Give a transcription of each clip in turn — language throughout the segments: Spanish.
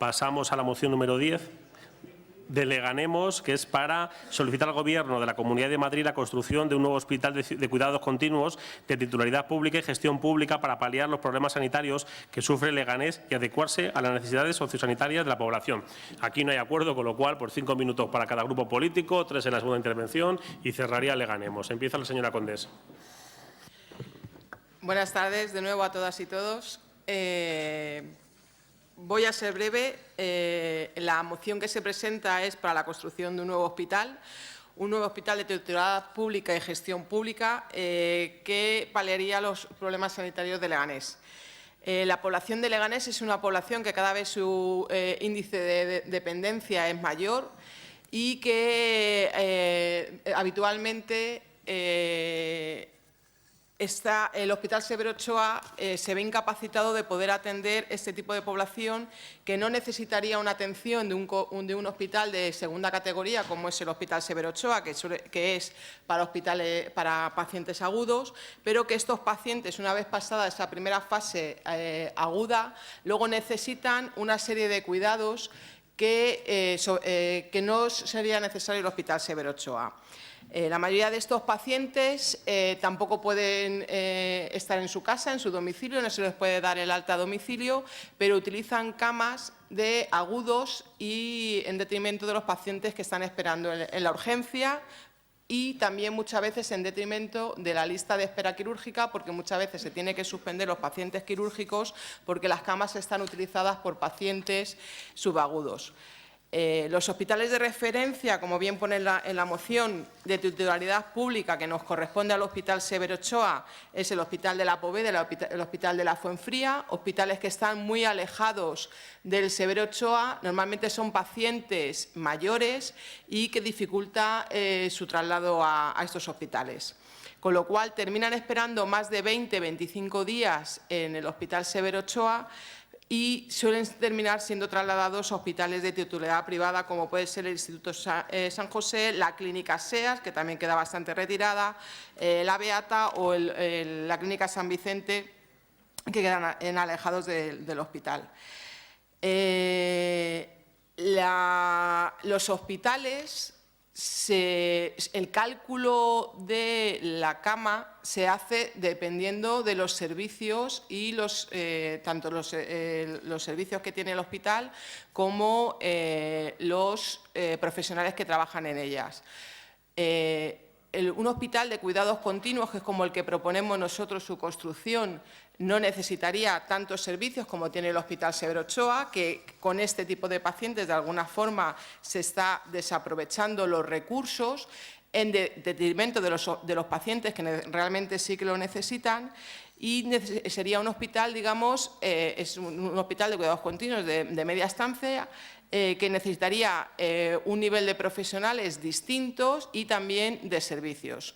Pasamos a la moción número 10 de Leganemos, que es para solicitar al Gobierno de la Comunidad de Madrid la construcción de un nuevo hospital de cuidados continuos de titularidad pública y gestión pública para paliar los problemas sanitarios que sufre Leganés y adecuarse a las necesidades sociosanitarias de la población. Aquí no hay acuerdo, con lo cual, por 5 minutos para cada grupo político, 3 en la segunda intervención y cerraría Leganemos. Empieza la señora Condés. Buenas tardes de nuevo a todas y todos. Voy a ser breve. La moción que se presenta es para la construcción de un nuevo hospital de titularidad pública y gestión pública que paliaría los problemas sanitarios de Leganés. La población de Leganés es una población que cada vez su índice de dependencia es mayor y que habitualmente el Hospital Severo Ochoa se ve incapacitado de poder atender este tipo de población que no necesitaría una atención de un hospital de segunda categoría, como es el Hospital Severo Ochoa, que es para pacientes agudos, pero que estos pacientes, una vez pasada esa primera fase aguda, luego necesitan una serie de cuidados que no sería necesario el Hospital Severo Ochoa. La mayoría de estos pacientes tampoco pueden estar en su casa, en su domicilio, no se les puede dar el alta a domicilio, pero utilizan camas de agudos y en detrimento de los pacientes que están esperando en la urgencia y también muchas veces en detrimento de la lista de espera quirúrgica, porque muchas veces se tiene que suspender los pacientes quirúrgicos porque las camas están utilizadas por pacientes subagudos. Los hospitales de referencia, como bien pone en la moción, de titularidad pública que nos corresponde al Hospital Severo Ochoa, es el Hospital de la Poveda, el Hospital de la Fuenfría, hospitales que están muy alejados del Severo Ochoa, normalmente son pacientes mayores y que dificulta su traslado a estos hospitales. Con lo cual terminan esperando más de 20-25 días en el Hospital Severo Ochoa y suelen terminar siendo trasladados a hospitales de titularidad privada, como puede ser el Instituto San José, la Clínica SEAS, que también queda bastante retirada, la Beata o la Clínica San Vicente, que quedan alejados del hospital. Los hospitales, el cálculo de la cama se hace dependiendo de los servicios y tanto los servicios que tiene el hospital como los profesionales que trabajan en ellas. Un hospital de cuidados continuos, que es como el que proponemos nosotros su construcción, no necesitaría tantos servicios como tiene el Hospital Severo Ochoa, que con este tipo de pacientes de alguna forma se está desaprovechando los recursos en detrimento de los pacientes que realmente sí que lo necesitan, y sería un hospital, digamos, es un hospital de cuidados continuos de media estancia, que necesitaría un nivel de profesionales distintos y también de servicios.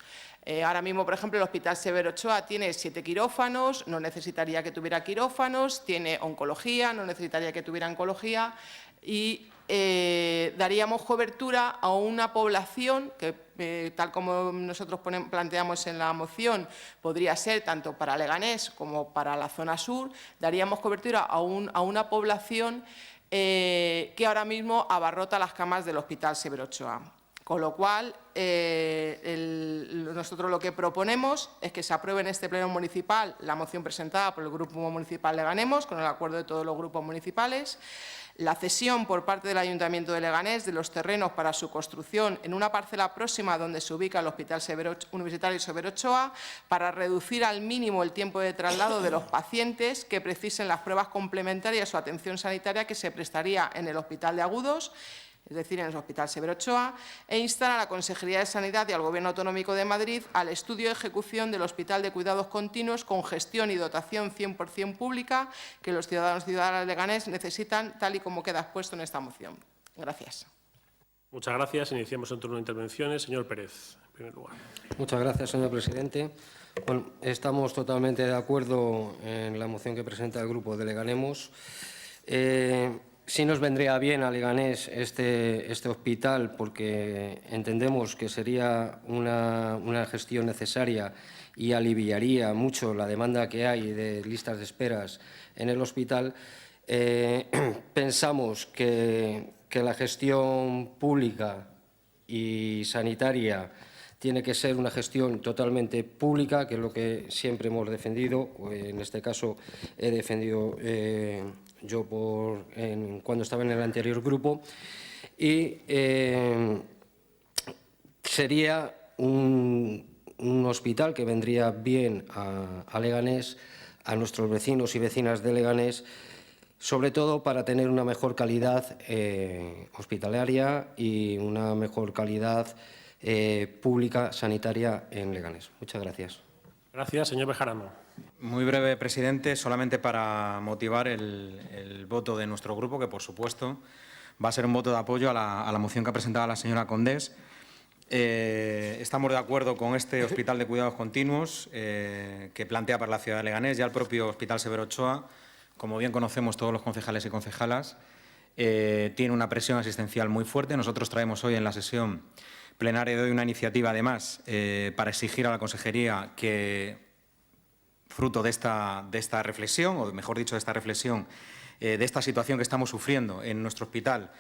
Ahora mismo, por ejemplo, el Hospital Severo Ochoa tiene 7 quirófanos, no necesitaría que tuviera quirófanos, tiene oncología, no necesitaría que tuviera oncología y daríamos cobertura a una población que, tal como nosotros planteamos en la moción, podría ser tanto para Leganés como para la zona sur, daríamos cobertura a una población que ahora mismo abarrota las camas del Hospital Severo Ochoa. Con lo cual, nosotros lo que proponemos es que se apruebe en este pleno municipal la moción presentada por el Grupo Municipal Leganemos, con el acuerdo de todos los grupos municipales, la cesión por parte del Ayuntamiento de Leganés de los terrenos para su construcción en una parcela próxima donde se ubica el Hospital Universitario Severo Ochoa, para reducir al mínimo el tiempo de traslado de los pacientes que precisen las pruebas complementarias o atención sanitaria que se prestaría en el Hospital de Agudos, es decir, en el Hospital Severo Ochoa, e instar a la Consejería de Sanidad y al Gobierno Autonómico de Madrid al estudio de ejecución del Hospital de Cuidados Continuos con gestión y dotación 100% pública que los ciudadanos y ciudadanas de Leganés necesitan, tal y como queda expuesto en esta moción. Gracias. Muchas gracias. Iniciamos el turno de intervenciones. Señor Pérez, en primer lugar. Muchas gracias, señor presidente. Bueno, estamos totalmente de acuerdo en la moción que presenta el Grupo de Leganemos. Sí nos vendría bien a Leganés este hospital porque entendemos que sería una gestión necesaria y aliviaría mucho la demanda que hay de listas de esperas en el hospital. Pensamos que la gestión pública y sanitaria tiene que ser una gestión totalmente pública, que es lo que siempre hemos defendido. En este caso he defendido yo cuando estaba en el anterior grupo. Y sería un hospital que vendría bien a Leganés, a nuestros vecinos y vecinas de Leganés, sobre todo para tener una mejor calidad hospitalaria y una mejor calidad pública sanitaria en Leganés. Muchas gracias. Gracias, señor Bejarano. Muy breve, presidente, solamente para motivar el voto de nuestro grupo, que por supuesto va a ser un voto de apoyo a la moción que ha presentado la señora Condés. Estamos de acuerdo con este hospital de cuidados continuos que plantea para la ciudad de Leganés. Ya el propio Hospital Severo Ochoa, como bien conocemos todos los concejales y concejalas, tiene una presión asistencial muy fuerte. Nosotros traemos hoy en la sesión plenaria de hoy una iniciativa, además, para exigir a la consejería que, fruto de esta reflexión, o mejor dicho, de esta reflexión, de esta situación que estamos sufriendo en nuestro hospital,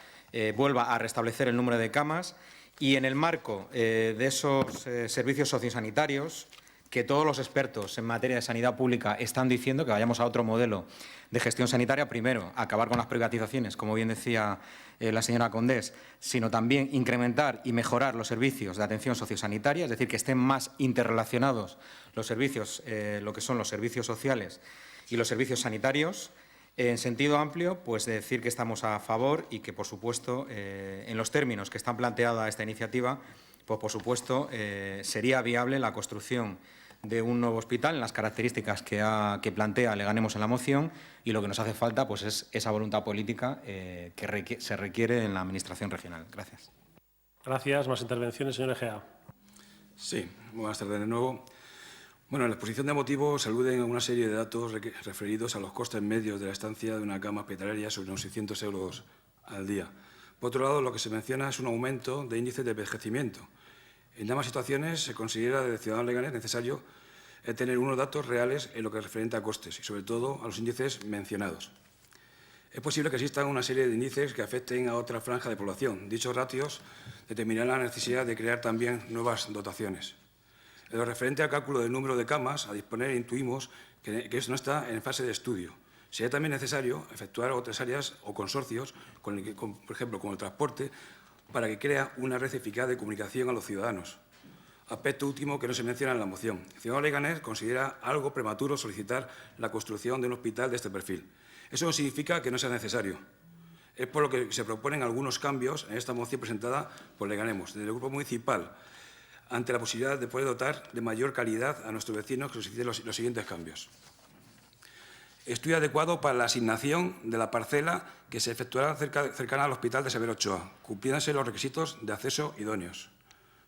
vuelva a restablecer el número de camas y, en el marco de esos servicios sociosanitarios, que todos los expertos en materia de sanidad pública están diciendo que vayamos a otro modelo de gestión sanitaria. Primero, acabar con las privatizaciones, como bien decía la señora Condés, sino también incrementar y mejorar los servicios de atención sociosanitaria, es decir, que estén más interrelacionados los servicios, lo que son los servicios sociales y los servicios sanitarios. En sentido amplio, pues decir que estamos a favor y que, por supuesto, en los términos que están planteada esta iniciativa, pues, por supuesto, sería viable la construcción de un nuevo hospital en las características que plantea Leganemos en la moción, y lo que nos hace falta, pues, es esa voluntad política que se requiere en la Administración regional. Gracias. Gracias. Más intervenciones, señor Egea. Sí, buenas tardes de nuevo. Bueno, en la exposición de motivos se aluden a una serie de datos referidos a los costes medios de la estancia de una cama hospitalaria sobre unos 600 euros al día. Por otro lado, lo que se menciona es un aumento de índice de envejecimiento. En ambas situaciones se considera desde Ciudadanos Leganés necesario tener unos datos reales en lo que referente a costes y, sobre todo, a los índices mencionados. Es posible que existan una serie de índices que afecten a otra franja de población. Dichos ratios determinarán la necesidad de crear también nuevas dotaciones. En lo referente al cálculo del número de camas a disponer, intuimos que eso no está en fase de estudio. Sería también necesario efectuar otras áreas o consorcios, por ejemplo, con el transporte, para que crea una red eficaz de comunicación a los ciudadanos. Aspecto último que no se menciona en la moción. Ciudadanos Leganés considera algo prematuro solicitar la construcción de un hospital de este perfil. Eso no significa que no sea necesario. Es por lo que se proponen algunos cambios en esta moción presentada por Leganemos, desde el Grupo Municipal, ante la posibilidad de poder dotar de mayor calidad a nuestros vecinos, que soliciten los siguientes cambios. Estudio adecuado para la asignación de la parcela que se efectuará cercana al Hospital de Severo Ochoa, cumpliéndose los requisitos de acceso idóneos.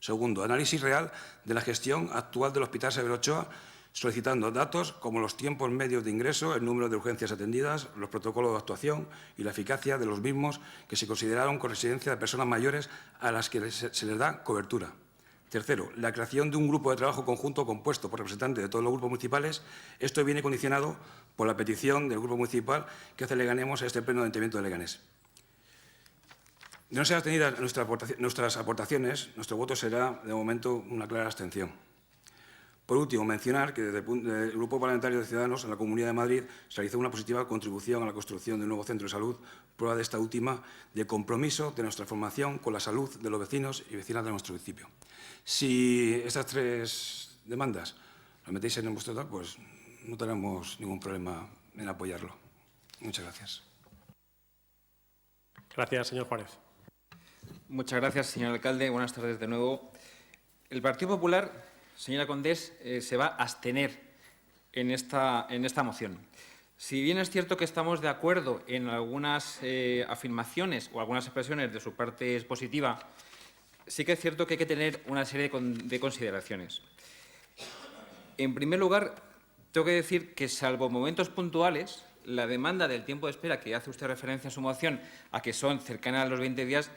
Segundo, análisis real de la gestión actual del Hospital Severo Ochoa, solicitando datos como los tiempos medios de ingreso, el número de urgencias atendidas, los protocolos de actuación y la eficacia de los mismos que se consideraron con residencia de personas mayores a las que se les da cobertura. Tercero, la creación de un grupo de trabajo conjunto compuesto por representantes de todos los grupos municipales. Esto viene condicionado por la petición del Grupo Municipal que hace Leganemos a este Pleno de Ayuntamiento de Leganés. De no ser atendidas nuestras aportaciones, nuestro voto será, de momento, una clara abstención. Por último, mencionar que desde el Grupo Parlamentario de Ciudadanos en la Comunidad de Madrid se realizó una positiva contribución a la construcción de un nuevo centro de salud, prueba de esta última de compromiso de nuestra formación con la salud de los vecinos y vecinas de nuestro municipio. Si estas tres demandas las metéis en vuestro tal, pues no tenemos ningún problema en apoyarlo. Muchas gracias. Gracias, señor Juárez. Muchas gracias, señor alcalde. Buenas tardes de nuevo. El Partido Popular, señora Condés, se va a abstener en esta moción. Si bien es cierto que estamos de acuerdo en algunas afirmaciones o algunas expresiones de su parte es positiva, sí que es cierto que hay que tener una serie de consideraciones. En primer lugar, tengo que decir que, salvo momentos puntuales, la demanda del tiempo de espera que hace usted referencia en su moción a que son cercanas a los 20 días,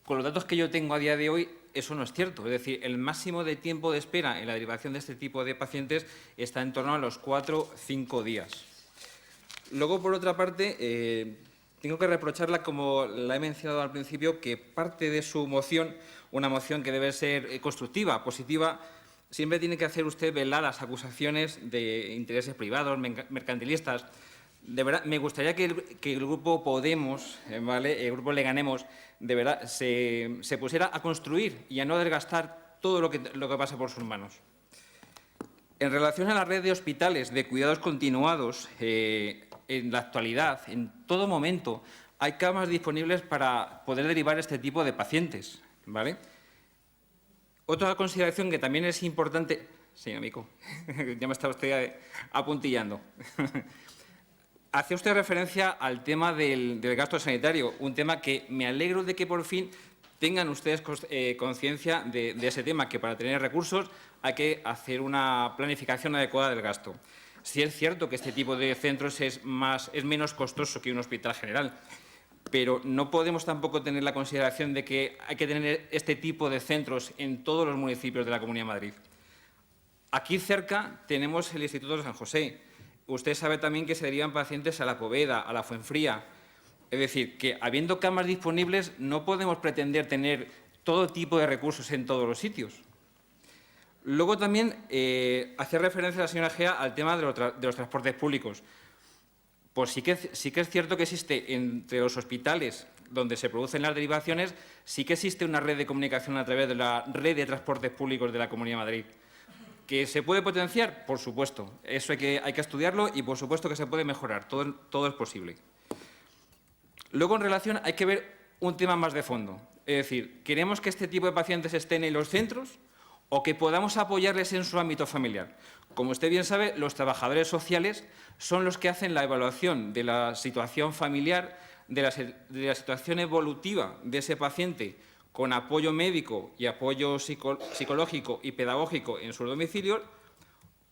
con los datos que yo tengo a día de hoy, eso no es cierto. Es decir, el máximo de tiempo de espera en la derivación de este tipo de pacientes está en torno a los 4 o 5 días. Luego, por otra parte, tengo que reprocharla, como la he mencionado al principio, que parte de su moción, una moción que debe ser constructiva, positiva, siempre tiene que hacer usted veladas acusaciones de intereses privados, mercantilistas. De verdad, me gustaría que el Grupo Podemos, ¿vale?, el Grupo Leganemos, de verdad, se pusiera a construir y a no desgastar todo lo que pasa por sus manos. En relación a la red de hospitales de cuidados continuados, en la actualidad, en todo momento, hay camas disponibles para poder derivar este tipo de pacientes, ¿vale? Otra consideración que también es importante... Señor Mico, ya me está usted apuntillando. Hace usted referencia al tema del gasto sanitario, un tema que me alegro de que por fin tengan ustedes conciencia de ese tema, que para tener recursos hay que hacer una planificación adecuada del gasto. Sí es cierto que este tipo de centros es menos costoso que un hospital general, pero no podemos tampoco tener la consideración de que hay que tener este tipo de centros en todos los municipios de la Comunidad de Madrid. Aquí cerca tenemos el Instituto de San José. Usted sabe también que se derivan pacientes a la Poveda, a la Fuenfría. Es decir, que habiendo camas disponibles no podemos pretender tener todo tipo de recursos en todos los sitios. Luego también hace referencia la señora Gea al tema de los transportes públicos. Pues sí que es cierto que existe entre los hospitales donde se producen las derivaciones, sí que existe una red de comunicación a través de la red de transportes públicos de la Comunidad de Madrid. ¿Que se puede potenciar? Por supuesto. Eso hay que estudiarlo y, por supuesto, que se puede mejorar. Todo es posible. Luego, en relación, hay que ver un tema más de fondo. Es decir, ¿queremos que este tipo de pacientes estén en los centros o que podamos apoyarles en su ámbito familiar? Como usted bien sabe, los trabajadores sociales son los que hacen la evaluación de la situación familiar, de la situación evolutiva de ese paciente, con apoyo médico y apoyo psicológico y pedagógico en su domicilio,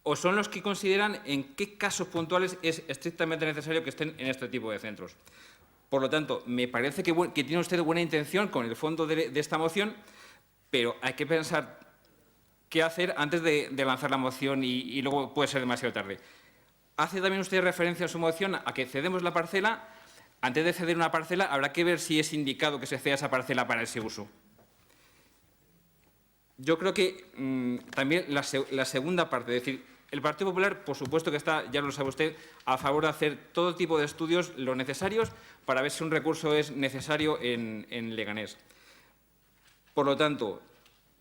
o son los que consideran en qué casos puntuales es estrictamente necesario que estén en este tipo de centros. Por lo tanto, me parece que tiene usted buena intención con el fondo de esta moción, pero hay que pensar qué hacer antes de lanzar la moción y luego puede ser demasiado tarde. Hace también usted referencia en su moción a que cedemos la parcela. Antes de ceder una parcela, habrá que ver si es indicado que se ceda esa parcela para ese uso. Yo creo que también la segunda parte, es decir, el Partido Popular, por supuesto que está, ya lo sabe usted, a favor de hacer todo tipo de estudios, los necesarios, para ver si un recurso es necesario en Leganés. Por lo tanto,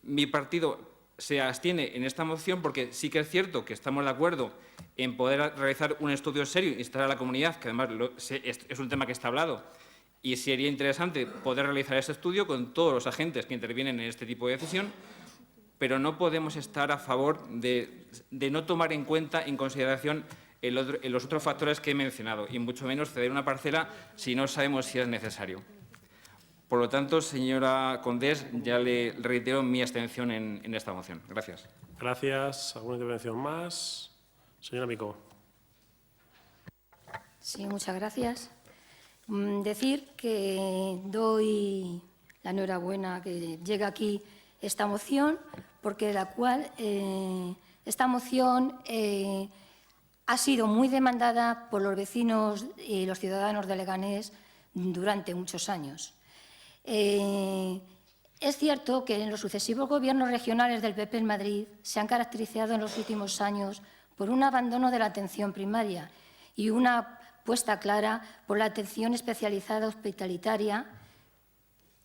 mi partido se abstiene en esta moción porque sí que es cierto que estamos de acuerdo en poder realizar un estudio serio e instar a la comunidad, que además es un tema que está hablado, y sería interesante poder realizar ese estudio con todos los agentes que intervienen en este tipo de decisión, pero no podemos estar a favor de no tomar en cuenta, en consideración, los otros factores que he mencionado, y mucho menos ceder una parcela si no sabemos si es necesario. Por lo tanto, señora Condés, ya le reitero mi abstención en esta moción. Gracias. Gracias. ¿Alguna intervención más? Señora Mico. Sí, muchas gracias. Decir que doy la enhorabuena que llega aquí esta moción, porque esta moción ha sido muy demandada por los vecinos y los ciudadanos de Leganés durante muchos años. Es cierto que en los sucesivos gobiernos regionales del PP en Madrid se han caracterizado en los últimos años por un abandono de la atención primaria y una apuesta clara por la atención especializada hospitalitaria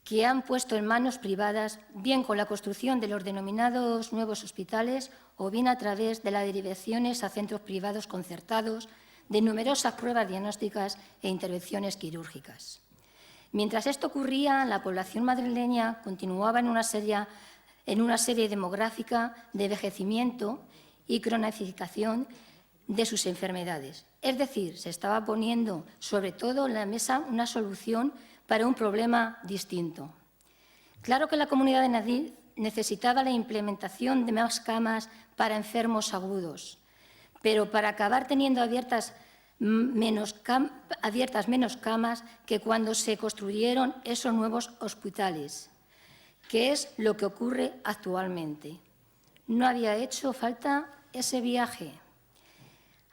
que han puesto en manos privadas, bien con la construcción de los denominados nuevos hospitales o bien a través de las derivaciones a centros privados concertados de numerosas pruebas diagnósticas e intervenciones quirúrgicas. Mientras esto ocurría, la población madrileña continuaba en una serie demográfica de envejecimiento y cronificación de sus enfermedades. Es decir, se estaba poniendo sobre todo en la mesa una solución para un problema distinto. Claro que la Comunidad de Madrid necesitaba la implementación de más camas para enfermos agudos, pero para acabar teniendo abiertas menos camas que cuando se construyeron esos nuevos hospitales, que es lo que ocurre actualmente. No había hecho falta ese viaje.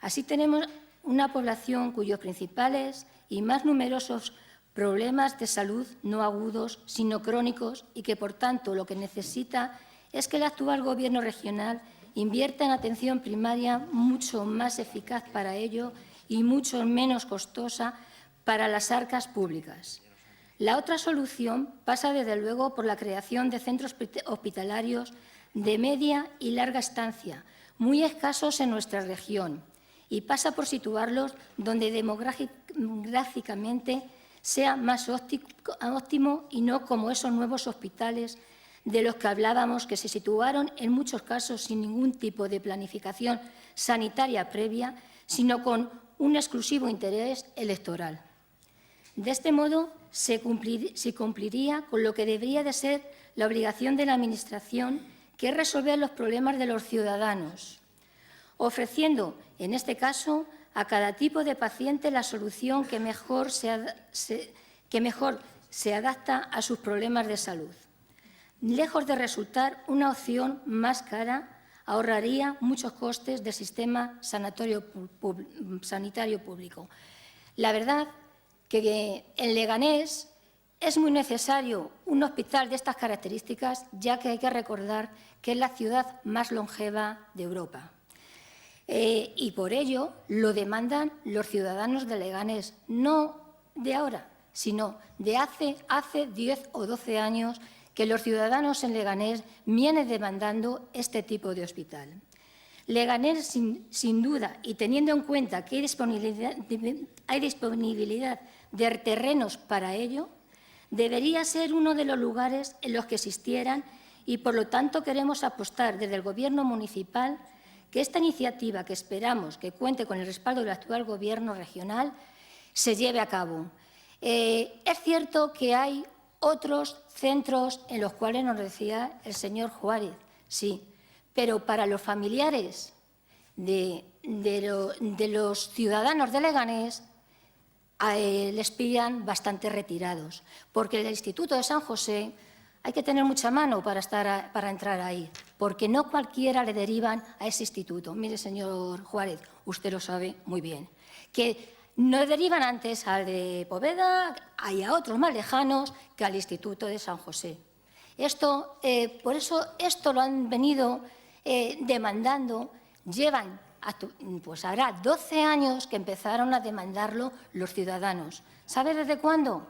Así tenemos una población cuyos principales y más numerosos problemas de salud no agudos, sino crónicos, y que, por tanto, lo que necesita es que el actual Gobierno regional invierta en atención primaria mucho más eficaz para ello y mucho menos costosa para las arcas públicas. La otra solución pasa, desde luego, por la creación de centros hospitalarios de media y larga estancia, muy escasos en nuestra región, y pasa por situarlos donde demográficamente sea más óptimo y no como esos nuevos hospitales de los que hablábamos, que se situaron en muchos casos sin ningún tipo de planificación sanitaria previa, sino con un exclusivo interés electoral. De este modo, se cumpliría con lo que debería de ser la obligación de la Administración, que es resolver los problemas de los ciudadanos, ofreciendo, en este caso, a cada tipo de paciente la solución que mejor se adapta a sus problemas de salud. Lejos de resultar una opción más cara, ahorraría muchos costes del sistema sanitario público. La verdad que en Leganés es muy necesario un hospital de estas características, ya que hay que recordar que es la ciudad más longeva de Europa. Y por ello lo demandan los ciudadanos de Leganés, no de ahora, sino de hace 10 o 12 años que los ciudadanos en Leganés vienen demandando este tipo de hospital. Leganés, sin duda, y teniendo en cuenta que hay disponibilidad de terrenos para ello, debería ser uno de los lugares en los que existieran, y, por lo tanto, queremos apostar desde el Gobierno municipal que esta iniciativa, que esperamos que cuente con el respaldo del actual Gobierno regional, se lleve a cabo. Es cierto que hay otros centros en los cuales nos decía el señor Juárez, sí, pero para los familiares de los ciudadanos de Leganés les pillan bastante retirados, porque el Instituto de San José hay que tener mucha mano para entrar ahí, porque no cualquiera le derivan a ese instituto. Mire, señor Juárez, usted lo sabe muy bien, que no derivan antes al de Poveda y a otros más lejanos que al Instituto de San José. Por eso esto lo han venido demandando, pues hará 12 años que empezaron a demandarlo los ciudadanos. ¿Sabe desde cuándo?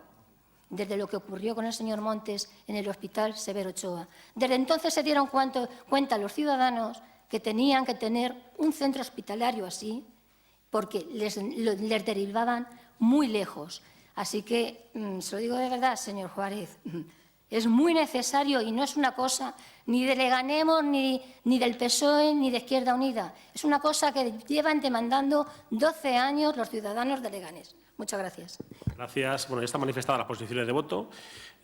Desde lo que ocurrió con el señor Montes en el Hospital Severo Ochoa. Desde entonces se dieron cuenta los ciudadanos que tenían que tener un centro hospitalario así, porque les derivaban muy lejos. Así que, se lo digo de verdad, señor Juárez, es muy necesario, y no es una cosa ni de Leganemos, ni del PSOE, ni de Izquierda Unida. Es una cosa que llevan demandando 12 años los ciudadanos de Leganés. Muchas gracias. Gracias. Bueno, ya están manifestadas las posiciones de voto.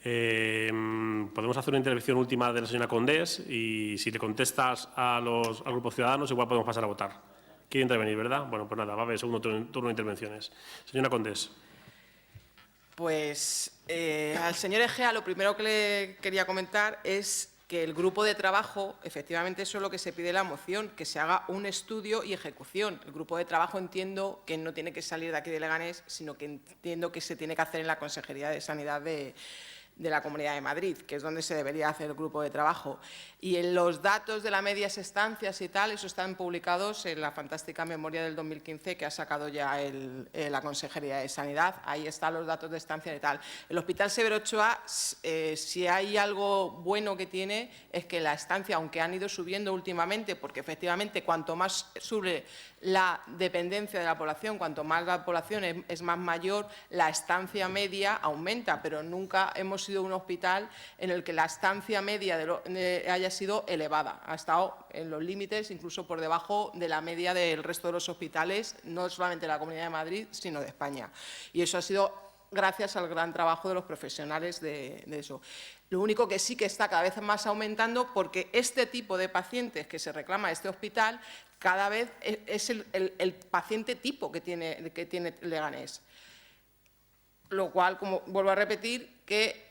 Podemos hacer una intervención última de la señora Condés, y si le contestas al Grupo Ciudadanos, igual podemos pasar a votar. Quiere intervenir, ¿verdad? Bueno, pues nada, va a haber segundo turno de intervenciones. Señora Condés. Pues al señor Egea lo primero que le quería comentar es que el grupo de trabajo, efectivamente, eso es lo que se pide en la moción, que se haga un estudio y ejecución. El grupo de trabajo entiendo que no tiene que salir de aquí de Leganés, sino que entiendo que se tiene que hacer en la Consejería de Sanidad de la Comunidad de Madrid, que es donde se debería hacer el grupo de trabajo. Y en los datos de las medias estancias y tal, eso están publicados en la fantástica memoria del 2015 que ha sacado ya la Consejería de Sanidad. Ahí están los datos de estancia y tal. El Hospital Severo Ochoa, si hay algo bueno que tiene, es que la estancia, aunque han ido subiendo últimamente, porque efectivamente cuanto más sube la dependencia de la población, cuanto más la población es más mayor, la estancia media aumenta, pero nunca hemos sido un hospital en el que la estancia media haya sido elevada. Ha estado en los límites, incluso por debajo de la media del resto de los hospitales, no solamente de la Comunidad de Madrid, sino de España. Y eso ha sido gracias al gran trabajo de los profesionales de eso. Lo único que sí que está cada vez más aumentando, porque este tipo de pacientes que se reclama este hospital cada vez es el paciente tipo que tiene Leganés. Lo cual, como vuelvo a repetir, que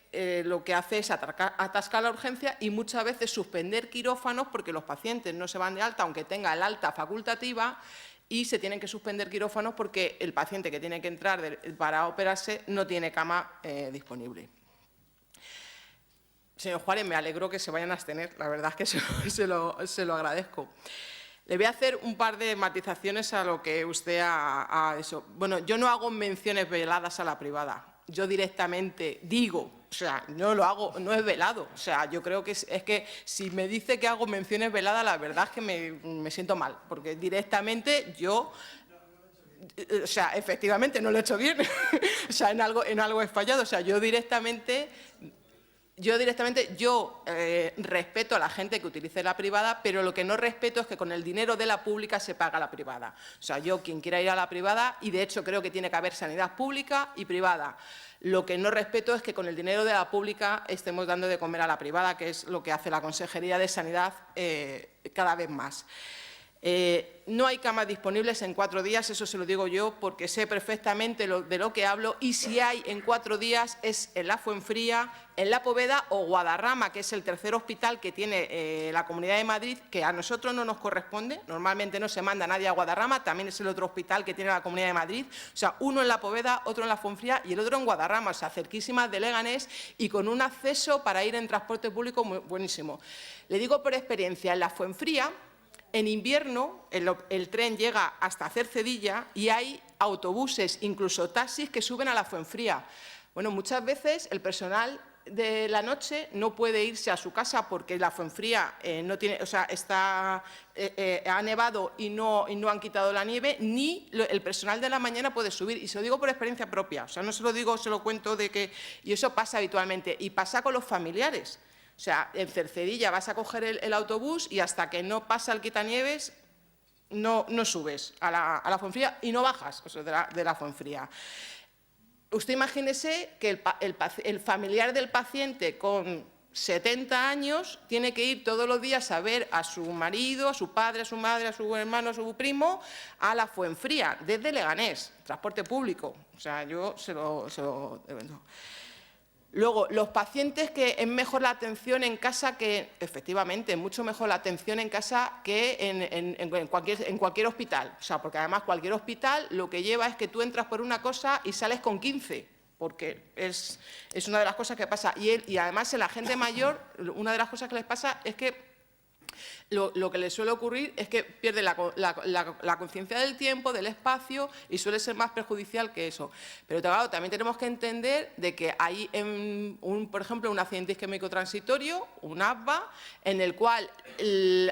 lo que hace es atascar la urgencia y muchas veces suspender quirófanos porque los pacientes no se van de alta, aunque tenga el alta facultativa, y se tienen que suspender quirófanos porque el paciente que tiene que entrar para operarse no tiene cama disponible. Señor Juárez, me alegro que se vayan a abstener, la verdad es que se lo agradezco. Le voy a hacer un par de matizaciones a lo que usted ha eso. Bueno, yo no hago menciones veladas a la privada. Yo directamente digo, o sea, no lo hago, no es velado. O sea, yo creo que es que si me dice que hago menciones veladas, la verdad es que me siento mal, porque directamente yo, o sea, efectivamente no lo he hecho bien. O sea, en algo he fallado. O sea, yo directamente respeto a la gente que utilice la privada, pero lo que no respeto es que con el dinero de la pública se paga la privada. O sea, yo quien quiera ir a la privada, y de hecho creo que tiene que haber sanidad pública y privada. Lo que no respeto es que con el dinero de la pública estemos dando de comer a la privada, que es lo que hace la Consejería de Sanidad cada vez más. No hay camas disponibles en 4 días, eso se lo digo yo porque sé perfectamente de lo que hablo, y si hay en 4 días es en la Fuenfría, en la Poveda o Guadarrama, que es el tercer hospital que tiene la Comunidad de Madrid, que a nosotros no nos corresponde. Normalmente no se manda nadie a Guadarrama, también es el otro hospital que tiene la Comunidad de Madrid. O sea, uno en la Poveda, otro en la Fuenfría y el otro en Guadarrama, o sea, cerquísimas de Leganés y con un acceso para ir en transporte público muy buenísimo. Le digo por experiencia, en la Fuenfría, en invierno el tren llega hasta Cercedilla y hay autobuses, incluso taxis, que suben a la Fuenfría. Bueno, muchas veces el personal de la noche no puede irse a su casa porque la Fuenfría no tiene, o sea, ha nevado y no han quitado la nieve, ni el personal de la mañana puede subir. Y se lo digo por experiencia propia, o sea, no se lo digo, se lo cuento de que… Y eso pasa habitualmente, y pasa con los familiares. O sea, en Cercedilla vas a coger el autobús y hasta que no pasa el quitanieves no subes a la Fuenfría y no bajas, o sea, de la Fuenfría. Usted imagínese que el familiar del paciente con 70 años tiene que ir todos los días a ver a su marido, a su padre, a su madre, a su hermano, a su primo, a la Fuenfría, desde Leganés, transporte público. O sea, yo se lo Luego, los pacientes que es mejor la atención en casa que, efectivamente, mucho mejor la atención en casa que en cualquier hospital. O sea, porque además cualquier hospital lo que lleva es que tú entras por una cosa y sales con 15, porque es una de las cosas que pasa. Y además en la gente mayor, una de las cosas que les pasa es que lo que les suele ocurrir es que pierden la conciencia del tiempo, del espacio, y suele ser más perjudicial que eso. Pero claro, también tenemos que entender de que hay, por ejemplo, un accidente isquémico transitorio, un ASBA, en el cual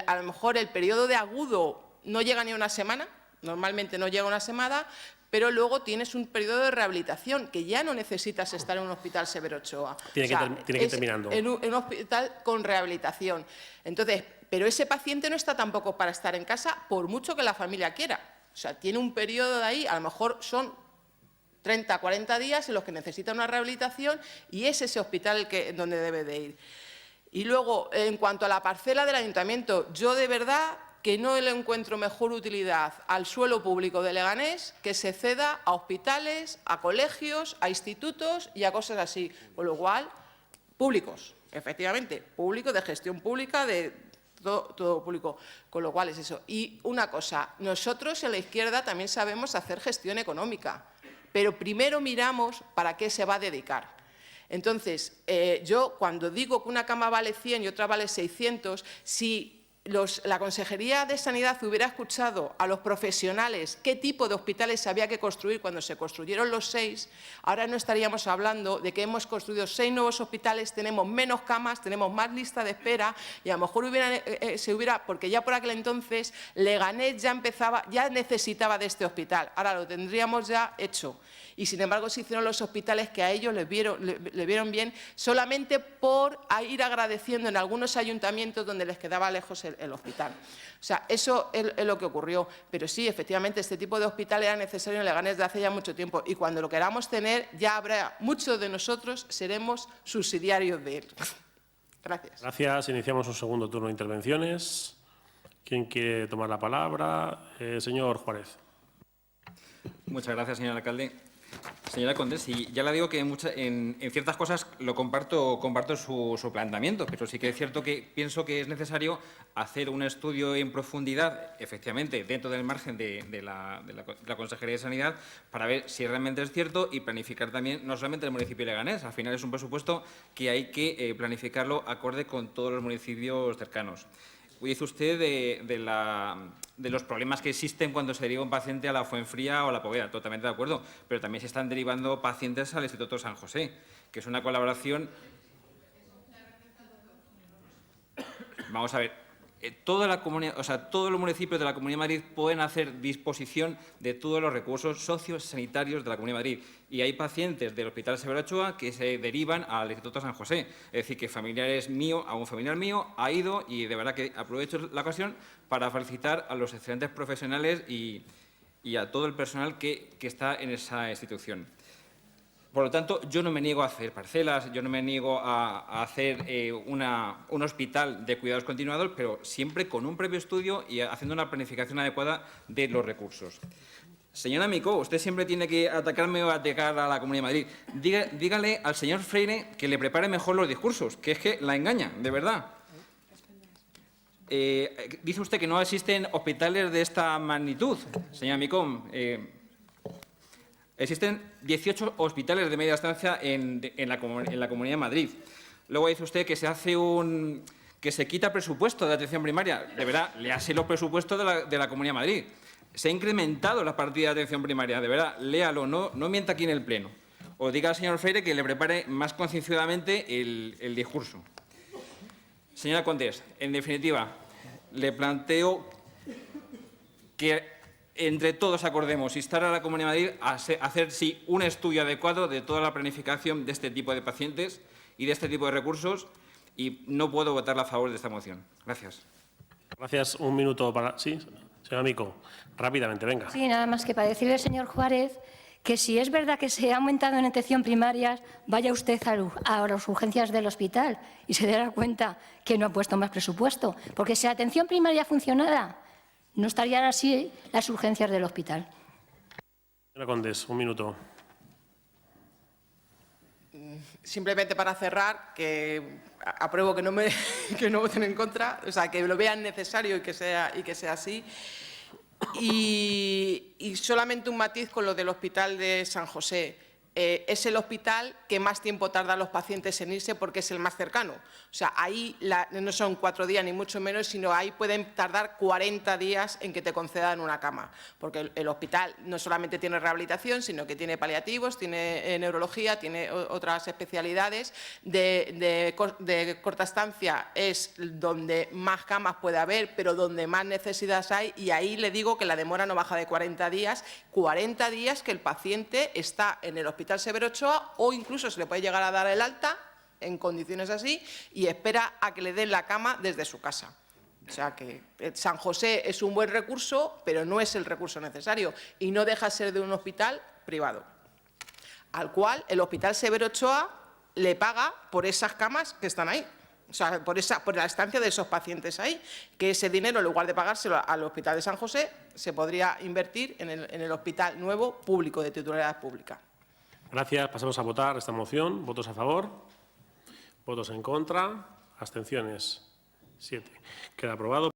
a lo mejor el periodo de agudo no llega ni a una semana, normalmente no llega a una semana, pero luego tienes un periodo de rehabilitación que ya no necesitas estar en un hospital Severo Ochoa. Tiene que ir terminando. En un hospital con rehabilitación. Entonces, pero ese paciente no está tampoco para estar en casa, por mucho que la familia quiera. O sea, tiene un periodo de ahí, a lo mejor son 30, 40 días en los que necesita una rehabilitación y es ese hospital donde debe de ir. Y luego, en cuanto a la parcela del ayuntamiento, yo de verdad que no le encuentro mejor utilidad al suelo público de Leganés que se ceda a hospitales, a colegios, a institutos y a cosas así. Con lo cual, públicos, efectivamente, públicos, de gestión pública, de todo público. Con lo cual es eso. Y una cosa, nosotros en la izquierda también sabemos hacer gestión económica, pero primero miramos para qué se va a dedicar. Entonces, yo cuando digo que una cama vale 100 y otra vale 600, si la Consejería de Sanidad hubiera escuchado a los profesionales qué tipo de hospitales había que construir cuando se construyeron los 6, ahora no estaríamos hablando de que hemos construido 6 nuevos hospitales, tenemos menos camas, tenemos más lista de espera y a lo mejor porque ya por aquel entonces Leganés ya necesitaba de este hospital, ahora lo tendríamos ya hecho. Y sin embargo se hicieron los hospitales que a ellos le vieron bien solamente por ir agradeciendo en algunos ayuntamientos donde les quedaba lejos el hospital. O sea, eso es lo que ocurrió. Pero sí, efectivamente, este tipo de hospital era necesario en Leganés desde hace ya mucho tiempo y cuando lo queramos tener ya habrá, muchos de nosotros seremos subsidiarios de él. Gracias. Gracias. Iniciamos un segundo turno de intervenciones. ¿Quién quiere tomar la palabra? Señor Juárez. Muchas gracias, señor alcalde. Señora Condés, y ya le digo que en ciertas cosas lo comparto su planteamiento, pero sí que es cierto que pienso que es necesario hacer un estudio en profundidad, efectivamente, dentro del margen de la Consejería de Sanidad, para ver si realmente es cierto y planificar también, no solamente el municipio de Leganés, al final es un presupuesto que hay que planificarlo acorde con todos los municipios cercanos. Dice usted de los problemas que existen cuando se deriva un paciente a la Fuenfría o a la Poveda, totalmente de acuerdo, pero también se están derivando pacientes al Instituto San José, que es una colaboración. Vamos a ver, toda la comunidad, o sea, todos los municipios de la Comunidad de Madrid pueden hacer disposición de todos los recursos sociosanitarios de la Comunidad de Madrid. Y hay pacientes del Hospital Severo Ochoa que se derivan al Instituto San José. Es decir, que un familiar mío ha ido y de verdad que aprovecho la ocasión para felicitar a los excelentes profesionales y a todo el personal que está en esa institución. Por lo tanto, yo no me niego a hacer parcelas, yo no me niego a hacer un hospital de cuidados continuados, pero siempre con un previo estudio y haciendo una planificación adecuada de los recursos. Señora Micó, usted siempre tiene que atacarme o atacar a la Comunidad de Madrid. Dígale al señor Freire que le prepare mejor los discursos, que es que la engaña, de verdad. Dice usted que no existen hospitales de esta magnitud, señora Micó. Existen 18 hospitales de media estancia en la Comunidad de Madrid. Luego dice usted que que se quita presupuesto de atención primaria. De verdad, léase los presupuestos de la Comunidad de Madrid. Se ha incrementado la partida de atención primaria. De verdad, léalo, no mienta aquí en el Pleno. O diga al señor Freire que le prepare más concienciadamente el discurso. Señora Condés, en definitiva, le planteo que entre todos acordemos instar a la Comunidad de Madrid a hacer, sí, un estudio adecuado de toda la planificación de este tipo de pacientes y de este tipo de recursos, y no puedo votar a favor de esta moción. Gracias. Gracias. Un minuto para... Sí, señora Micó, rápidamente, venga. Sí, nada más que para decirle al señor Juárez que si es verdad que se ha aumentado en atención primaria, vaya usted a las urgencias del hospital y se dará cuenta que no ha puesto más presupuesto. Porque si la atención primaria funcionara, no estarían así las urgencias del hospital. Señora Condés, un minuto. Simplemente para cerrar, que apruebo que no voten en contra, o sea, que lo vean necesario y que sea así. Y solamente un matiz con lo del Hospital de San José. Es el hospital que más tiempo tardan los pacientes en irse porque es el más cercano. O sea, ahí no son 4 días ni mucho menos, sino ahí pueden tardar 40 días en que te concedan una cama. Porque el hospital no solamente tiene rehabilitación, sino que tiene paliativos, tiene neurología, tiene otras especialidades. De corta estancia es donde más camas puede haber, pero donde más necesidades hay. Y ahí le digo que la demora no baja de 40 días. 40 días que el paciente está en el Hospital Severo Ochoa, o incluso se le puede llegar a dar el alta en condiciones así y espera a que le den la cama desde su casa. O sea que San José es un buen recurso, pero no es el recurso necesario y no deja de ser de un hospital privado, al cual el Hospital Severo Ochoa le paga por esas camas que están ahí. O sea, por la estancia de esos pacientes ahí, que ese dinero, en lugar de pagárselo al Hospital de San José, se podría invertir en el hospital nuevo público, de titularidad pública. Gracias. Pasamos a votar esta moción. ¿Votos a favor? ¿Votos en contra? ¿Abstenciones? 7. Queda aprobado.